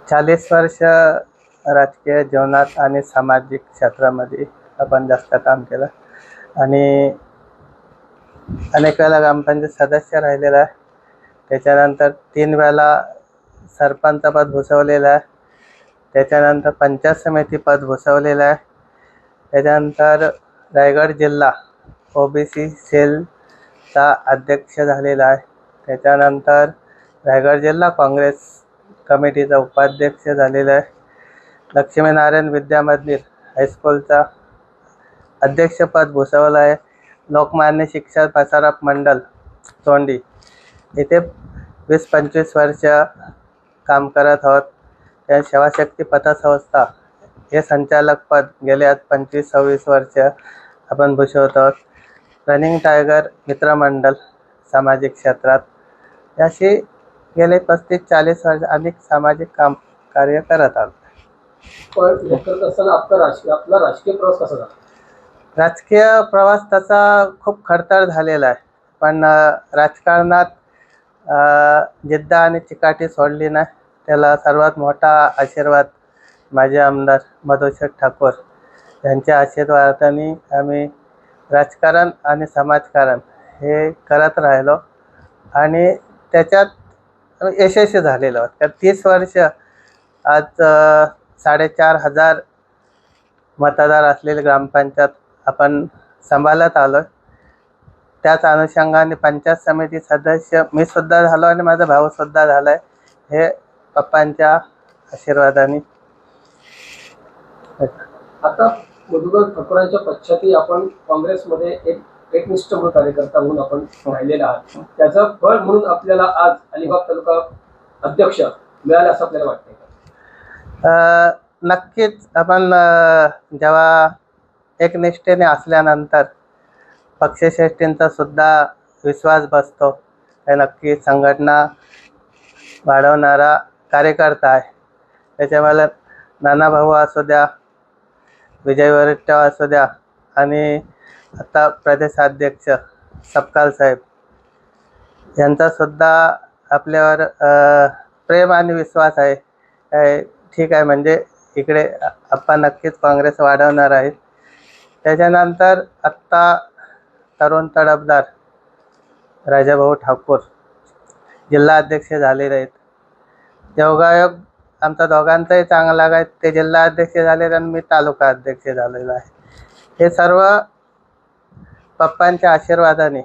40 वर्ष राजकीय जीवनात आणि सामाजिक क्षेत्रामध्ये आपण जास्त काम केलं आणि अनेक वेळेला ग्रामपंचायत सदस्य राहिलेला आहे. त्याच्यानंतर 3 वेळेला सरपंचपद भूषवलेलं आहे. त्याच्यानंतर पंचायत समिती पद भूषवलेलं आहे. त्याच्यानंतर रायगड जिल्हा OBC सेलचा अध्यक्ष झालेला आहे. त्याच्यानंतर रायगड जिल्हा काँग्रेस कमिटीचा उपाध्यक्ष झालेला आहे. लक्ष्मीनारायण विद्या मंदिर हायस्कूलचा अध्यक्षपद भूषवलं आहे. लोकमान्य शिक्षक प्रसारक मंडळ तोंडी इथे 20-25 वर्ष काम करत आहोत. त्या सेवाशक्ती पतसंस्था हे संचालक पद गेले आज 25-26 वर्ष आपण भूषवत आहोत. रनिंग टायगर मित्रमंडळ सामाजिक क्षेत्रात याशी गेले 35-40 वर्ष अनेक सामाजिक कार्य करत आहोत. पण हे करत असताना आपला राजकीय प्रवास कसा झाला? राजकीय प्रवास तसा खूप खडतर झालेला आहे, पण राजकारणात जिद्द आणि चिकाटी सोडली नाही. त्याला सर्वात मोठा आशीर्वाद माझे आमदार मधुशेठ ठाकूर यांच्या आशीर्वादाने आम्ही राजकारण आणि समाजकारण हे करत राहिलो आणि त्याच्यात यशस्वी झालेलो आहोत. तर 30 वर्ष आज 4,500 मतदार असलेली ग्रामपंचायत आपण सांभाळत आलो. त्याच अनुषंगाने पंचायत समिती सदस्य मी सुद्धा झालो आणि माझा भाऊ सुद्धा झाला आहे. हे पप्पांच्या आशीर्वादाने. आता मधुकर ठाकूरांच्या पश्चाती आपण काँग्रेसमध्ये एकनिष्ठ कार्यकर्ता म्हणून आपण राहिलेला आहात. त्याचं फळ म्हणून आपल्याला आज अलिबाग तालुका अध्यक्ष मिळालं असं आपल्याला वाटतंय का? नक्कीच आपण जेव्हा एकनिष्ठेने असल्यानंतर पक्षश्रेष्ठींचा सुद्धा विश्वास बसतो. हे नक्की संघटना वाढवणारा कार्यकर्ता आहे. त्याच्यामुळे नानाभाऊ असू द्या, विजय वरट्टे असू द्या आणि आता प्रदेशाध्यक्ष सपकाळ साहेब यांचासुद्धा आपल्यावर प्रेम आणि विश्वास आहे. ठीक आहे, म्हणजे इकडे आपण नक्कीच काँग्रेस वाढवणार आहेत. त्याच्यानंतर आत्ता तरुण तडफदार राजाभाऊ ठाकूर जिल्हा अध्यक्ष झालेले आहेत. योगायोग आमचा दोघांचाही चांगला आहे. ते जिल्हा अध्यक्ष झाले आणि मी तालुका अध्यक्ष झालेला आहे. हे सर्व पप्पांच्या आशीर्वादाने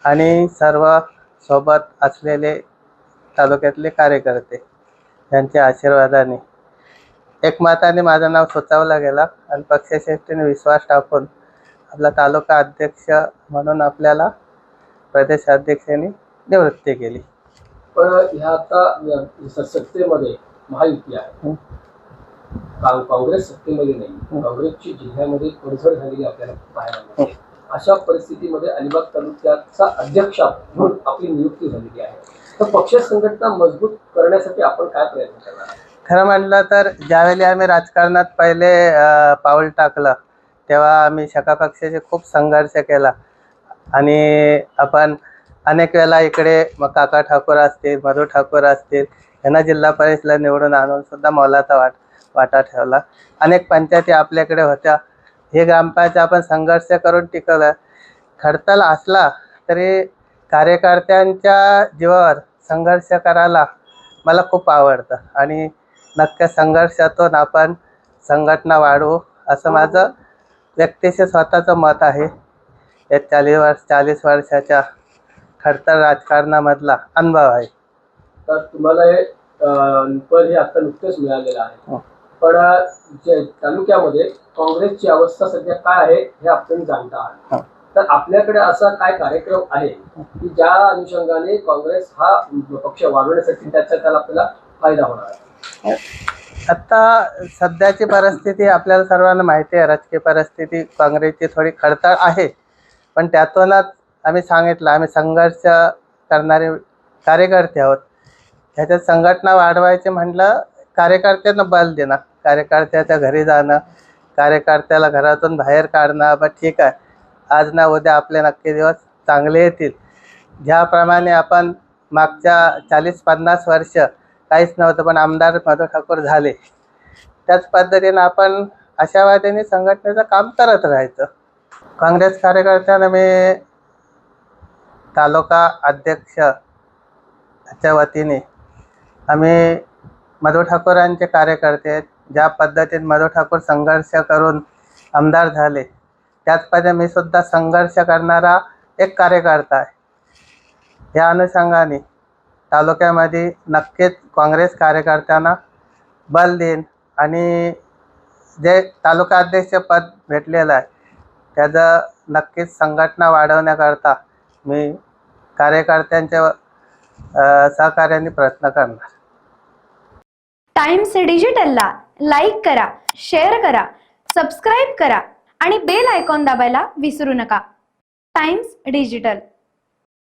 आणि सर्व सोबत असलेले तालुक्यातले कार्यकर्ते यांच्या आशीर्वादाने एकमताने माझं नाव सुचवलं गेलं आणि पक्षश्रेष्ठीने विश्वास टाकून आपला तालुका अध्यक्ष म्हणून आपल्याला प्रदेशाध्यक्षांनी निवृत्ती केली. पण ह्या आता सत्तेमध्ये महायुती आहे, काँग्रेस सत्तेमध्ये नाही. काँग्रेसची जिल्ह्यामध्ये पडझड झालेली आपल्याला पाहायला मिळते. अशा परिस्थितीमध्ये अलिबाग तालुक्याचा अध्यक्ष म्हणून आपली नियुक्ती झालेली आहे. तर पक्ष संघटना मजबूत करण्यासाठी आपण काय प्रयत्न करणार? खरं म्हटलं तर ज्यावेळी आम्ही राजकारणात पहिले पाऊल टाकलं तेव्हा आम्ही शका पक्षाचे खूप संघर्ष केला आणि आपण अनेक वेळेला इकडे मग काका ठाकूर असतील, मधू ठाकूर असतील यांना जिल्हा परिषदला निवडून आणून सुद्धा मोलाचा वाटा ठेवला. अनेक पंचायती आपल्याकडे होत्या. हे ग्रामपंचायत आपण संघर्ष करून टिकवलं. खडतर असला तरी कार्यकर्त्यांच्या जीवावर संघर्ष करायला मला खूप आवडतं आणि नक्की संघर्षातून आपण संघटना वाढवू असं माझं व्यक्तिशः स्वतःचं मत आहे. या 40 वर्षाच्या खडतर राजकारणामधला अनुभव आहे. तर तुम्हाला हे पद हे आता नुकतेच मिळालेलं आहे. पण तालुक्यामध्ये काँग्रेसची अवस्था सध्या काय आहे हे आपण जाणता आहात. तर आपल्याकडे असा काय कार्यक्रम आहे की ज्या अनुषंगाने काँग्रेस हा पक्ष वाढवण्यासाठी त्याला आपल्याला फायदा होणार आहे? आता सध्याची परिस्थिती आपल्याला सर्वांना माहिती आहे. राजकीय परिस्थिती काँग्रेसची थोडी खडतर आहे, पण त्यातूनच आम्ही सांगितलं आम्ही संघर्ष करणारे कार्यकर्ते आहोत. ह्याच्यात संघटना वाढवायचे म्हटलं कार्यकर्त्यांना बल देणं, कार्यकर्त्याच्या घरी जाणं, कार्यकर्त्याला घरातून बाहेर काढणं. बट ठीक आहे, आज ना उद्या आपले नक्की दिवस चांगले येतील. ज्याप्रमाणे आपण मागच्या 40-50 वर्ष काहीच नव्हतं, पण आमदार माधव ठाकूर झाले. त्याच पद्धतीनं आपण आशावादाने संघटनेचं काम करत राहायचं. काँग्रेस कार्यकर्त्यांना मी तालुका अध्यक्षाच्या वतीने आम्ही माधव ठाकूरांचे कार्यकर्ते आहेत. ज्या पद्धतीने माधव ठाकूर संघर्ष करून आमदार झाले, त्याच पद्धतीने मी सुद्धा संघर्ष करणारा एक कार्यकर्ता आहे. या अनुषंगाने तालुक्यामध्ये नक्कीच काँग्रेस कार्यकर्त्यांना बल देईन आणि जे तालुका अध्यक्ष पद भेटलेलं आहे त्याचं नक्कीच संघटना वाढवण्याकरता मी कार्यकर्त्यांच्या सहकार्याने प्रयत्न करणार. टाइम्स डिजिटलला लाईक करा, शेअर करा, सबस्क्राईब करा आणि बेल आयकॉन दाबायला विसरू नका. Times digital.